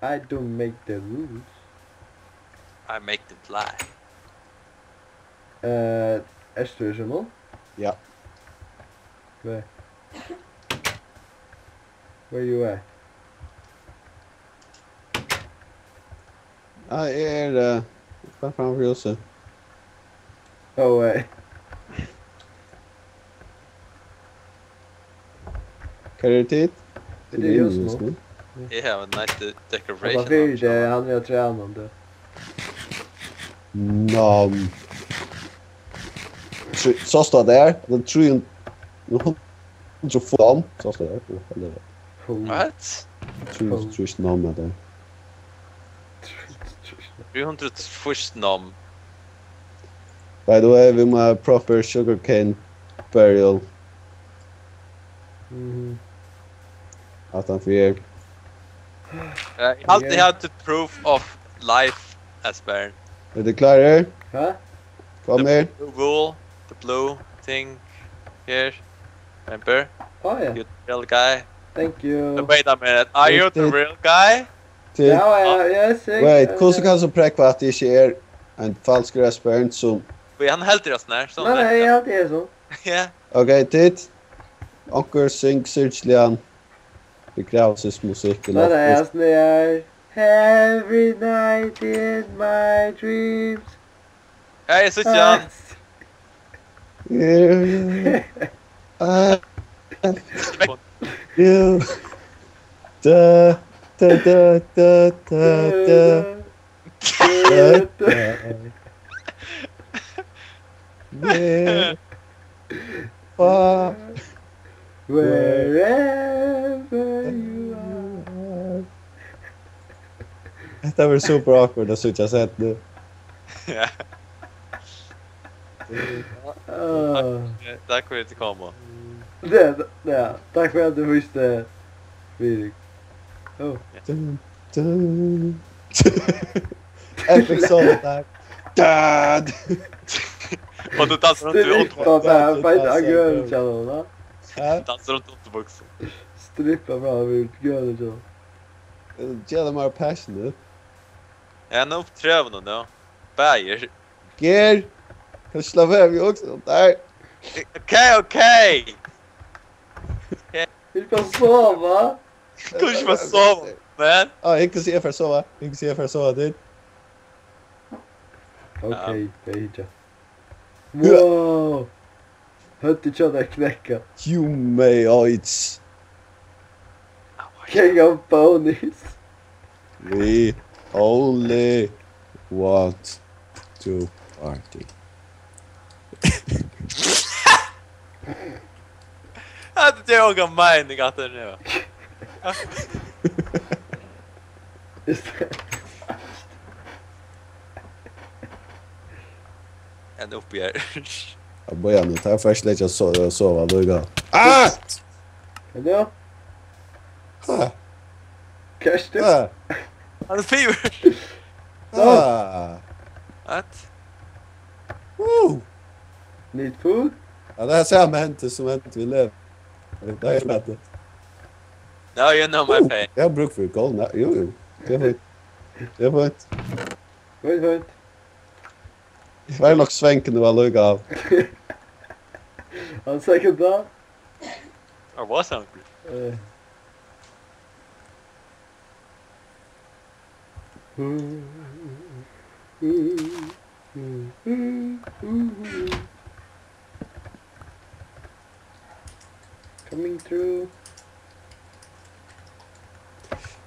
I don't make the rules. I make them fly. Erstu er nå? Ja. Where? Where you at? Jeg er bare framfor Jose. Oh, Hva er det tid? det er just nå. You have a nice Han decoration. var fyrt, han er tränande. Nå. Så står der. Den tror jeg... Nå tror få om. Så står der. What? Tror ikke noe med det. 300 first nom. By the way, we have proper sugarcane burial. At han fyrer. You alltid have the proof of life as Baron. Er du klar her? Hæ? Kom her. The wool, the blue thing here. Remember? Oh, yeah. You're the real guy. Thank you. Wait a minute. Are you the real guy? Yes. Wait, hvordan kan så prekke at det ikke er en falsk raspberry som... Wait, han helt röst när. Så Nej, jag alltid är så. Ja. Ok, titt. Onker syng syrtslian. Begravelsesmusik. Nej, jag snär. Every night in my dreams. Hej, så Jan. You. Da, da, da, da, da, da. Yeah. Wherever you are. Det var super awkward att switcha sätt nu. Ja. Tack för att du kom. Ja, tack för att du visste, Virik. Oh. Epic song tack. Dad! Och du dansar runt i Strippa där, vad är det gröna? dansar runt återboxen. Strippa bra, vi gröna. Jävla mer passionate. Ja, nu prövar nu då. Bajer. Ger! Kan slå av vi också där. Okej. Vill bara sova? Kanske bara sova, man. Ja, jag kan se för sova. Jag kan se för sova dit. Okej, Beija. Wow! Hörde jag där knäcka. Humanoids. King of ponies. We only want to party. Hade jag någon mening att det nu. Just det. En upp här. Jag börjar nu. Ta först lite sova. Då går. Ah! Hallå? Ah! Kirsten? Ah! Han är fever. Ah! What? Woo! Need food? Ja, det här ser man inte som inte vi lever. Det är lätt. No, you know my pain. Jag brukar för kolla. Jo. Det är fint. Det är fint. Wait. Vad är nog svänken du har lugg av? On second thought. I was hungry. Coming through.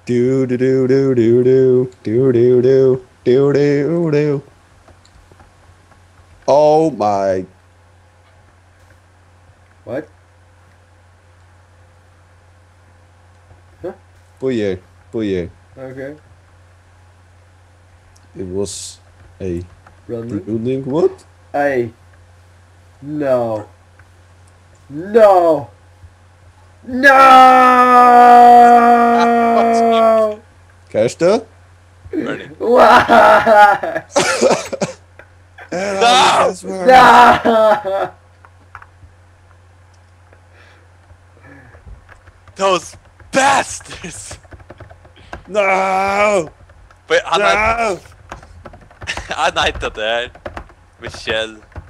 Do do do do do do do do do do do do. Oh my! What? Huh? Boyer. Okay. It was a Running. building. What? Hey. No. Kirsten? Burning. Why? No! No! Those bastards! No! But han No! hittat det här.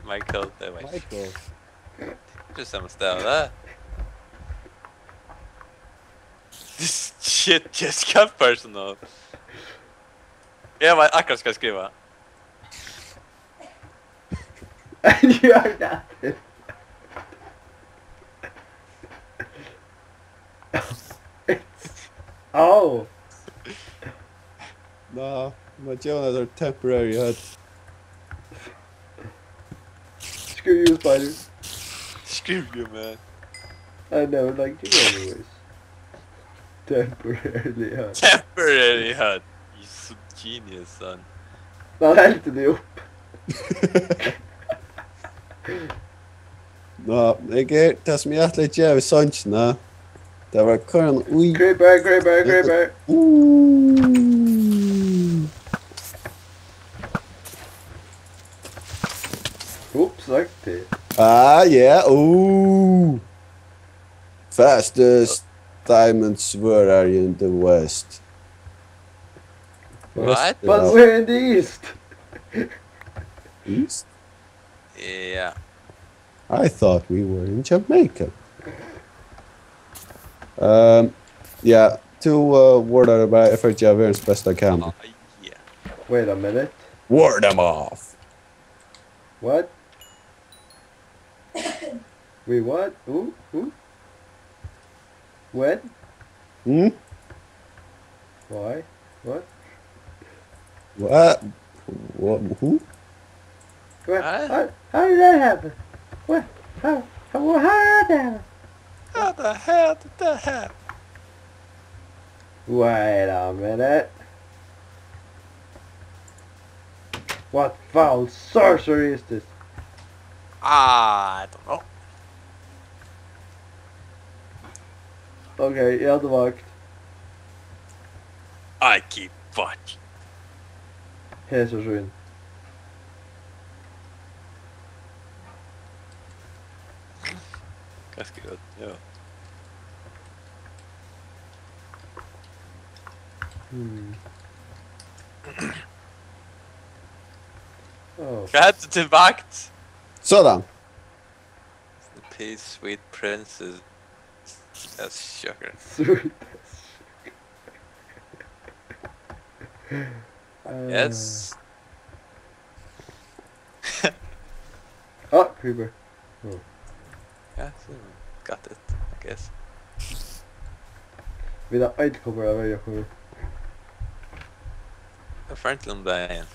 Michael, det var Michael. det samma ställe. This shit just got personal. Jag var akkurat ska skriva. Gör det! Oh! No, my Jonas are temporary hut. Screw you, Spider. Screw you, man. I never liked you anyways. Temporarily hurt. Temporary hut. You so genius, son. Han hällde det upp. No, ikke det som jeg litt gjør i sannsene. Det var køren ui. Creeper. Oops, like det. Ah, yeah, ooh. Fastest diamonds were are in the west. What? But we're in the east. East? Yeah. I thought we were in Jamaica. Yeah, wardar bara för att jag är världens bästa kan. Yeah. Wait a minute. Ward them off! What? Wait, what? Ooh? When? Hmm? Why? What? What? Who? What? Huh? How did that happen? What? How did that happen? How the hell did that happen? Wait a minute. What foul sorcery is this? I don't know. Okej, jag hade vakt. I keep watching. Hälsosyn. Ganska gott, ja. Oh. Jag hade till vakt. Sådan! The peace, sweet princess. That's sugar. Sweet. Yes. Oh, creeper. Yeah, so got it, I guess. Mina inte kommer över, jag kommer. Jag får inte om det igen.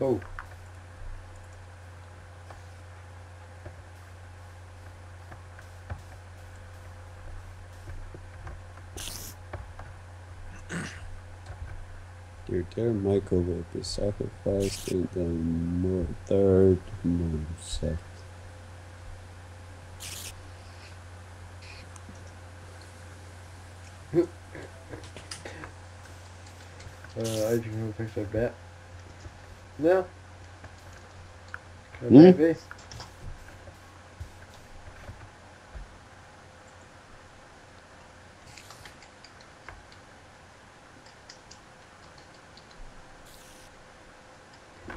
Oh. Dear Michael will be sacrificed in the third moon set. I just want to fix that bat. No. Maybe.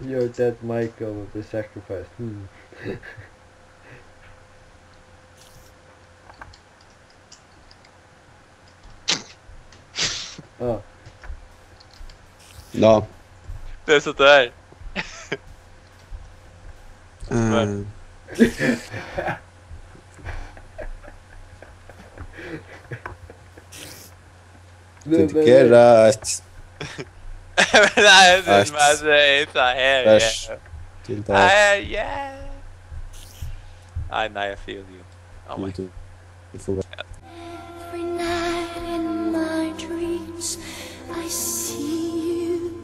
Your dead Michael will be sacrificed. Oh. No. Det är så där. Get att Nej, det är inte här. Värst till det. Yeah. I feel you. Oh my god. Every night in my dreams, I see you,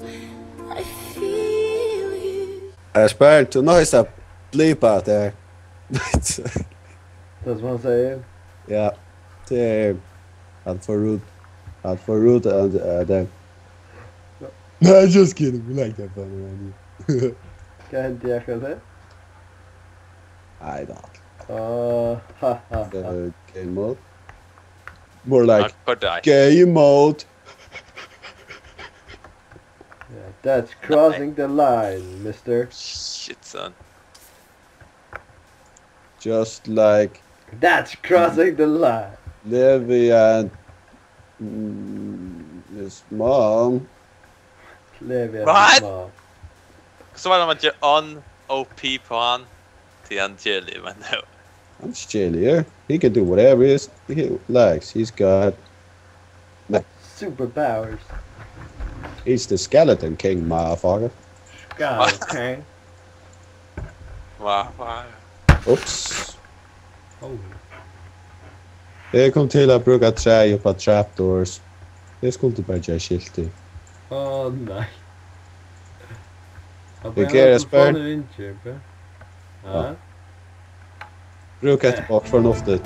I feel you. Jag spär inte noisa blipa där. That's what I'm saying. Ja, det är allt för rude. Out for root and then. No, just kidding. We like that fun around here. Hva hände jag själv? I don't. Ha ha ha. Game mode. More like Could die. game mode. Yeah, that's crossing the line, mister. Shit, son. Just like That's crossing the line. Levi and his mom. Levi What? mom. Så var det om att göra on OP på han till en jelly, men no. I'm chill here. He can do whatever he likes. He's got. Superpowers. He's the skeleton king, motherfucker. God, okay. Wow. Oops. Oh. Det kom till att bruka trä på trapdoors. Det skulle inte bara göra skilti. Oh, nej. Vilka är det, Spör? Nu inköp, ja. Bruka ett bak från ofta.